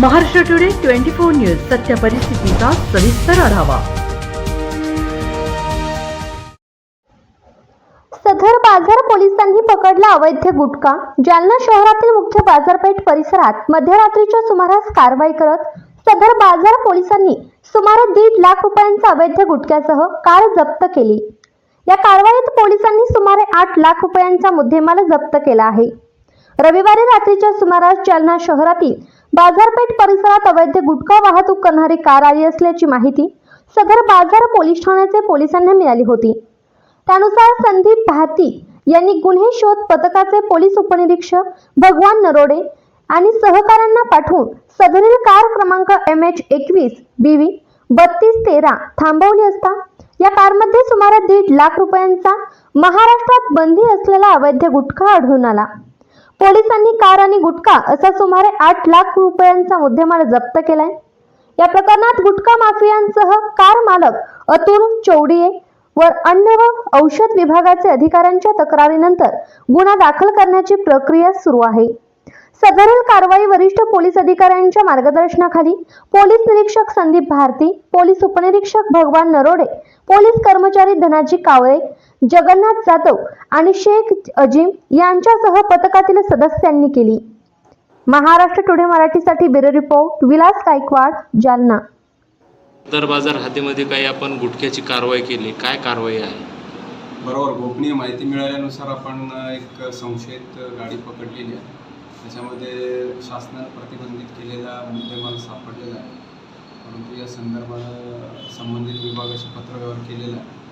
Maharashtra today 24 news सत्य परिस्थितीचा सविस्तर आढावा। सदर बाजार पोलिसांनी पकडला अवैध गुटखा। जालना शहरातील मुख्य बाजारपेठ परिसरात मध्यरात्रीच्या सुमारास कारवाई करत सदर बाजार पोलिसांनी सुमारे 1.5 लाख रुपयांचा अवैध गुटख्यासह कार जप्त केली। या कारवाईत पोलिसांनी सुमारे 8 लाख रुपयांचा मुद्देमाल जप्त केला आहे। रविवारी रात्रीच्या सुमारास जालना शहरातील बाजारपेठ परिसरात अवैध गुटखा वाहतूक करणारी कार आली असल्याची माहिती सदर बाजार पोलीस ठाण्याचे पोलिसांना मिळाली होती। त्यानुसार संदीप भारती यांनी गुन्हे शोध पथकाचे पोलीस उपनिरीक्षक भगवान नरोडे आणि सहकाऱ्यांना पाठवून सदरील कार क्रमांक MH21 BV 3213 थांबवली असता या कारमध्ये सुमारे 1.5 लाख रुपयांचा महाराष्ट्रात बंदी असलेला अवैध गुटखा आढळून आला। पोलिसांनी कार आणि गुटखा असा सुमारे 8 लाख रुपयांचा मुद्देमाल जप्त केलाय। या प्रकरणात गुटखा माफियांसह कार मालक अतुल चौडिये वर अन्न व औषध विभागाचे अधिकाऱ्यांच्या तक्रारीनंतर गुन्हा दाखल करण्याची प्रक्रिया सुरू आहे। सदरील कारवाई वरिष्ठ पोलीस अधिकाऱ्यांच्या मार्गदर्शनाखाली पोलीस निरीक्षक संदीप भारती, पोलीस उपनिरीक्षक भगवान नरोडे, पोलीस कर्मचारी धनाजी कावळे, जगन्नाथ जाधव आणि शेख अजीम यांच्यासह पथकातील सदस्यांनी केली। महाराष्ट्र टुडे मराठीसाठी ब्युरो रिपोर्ट विलास गायकवाड, जालना। सदर बाजार हद्दीमध्ये काही आपण गुटख्याची कारवाई केली, काय कारवाई आहे? बरोबर, गोपनीय माहिती मिळाल्यानुसार आपण एक संशयित गाडी पकडलेली आहे। त्याच्यामध्ये शासनाने प्रतिबंधित केलेला मुद्देमाल सापडलेला आहे, परंतु या संदर्भात संबंधित विभागाशी पत्रव्यवहार केलेला आहे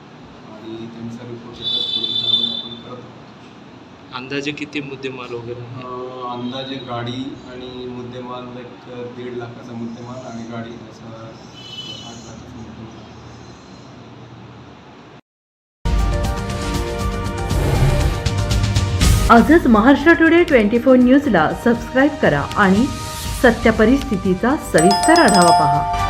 आणि त्यांचा रिपोर्ट येताच पुढील कारवाई आपण करत आहोत। अंदाजे किती मुद्देमाल वगैरे? अंदाजे गाडी आणि मुद्देमाल एक 1.5 लाखाचा मुद्देमाल आणि गाडी असा 8 लाखाचा मुद्देमाल। आजच महाराष्ट्र टुडे 24 न्यूजला सबस्क्राईब करा आणि सत्य परिस्थितीचा सविस्तर आढावा पहा।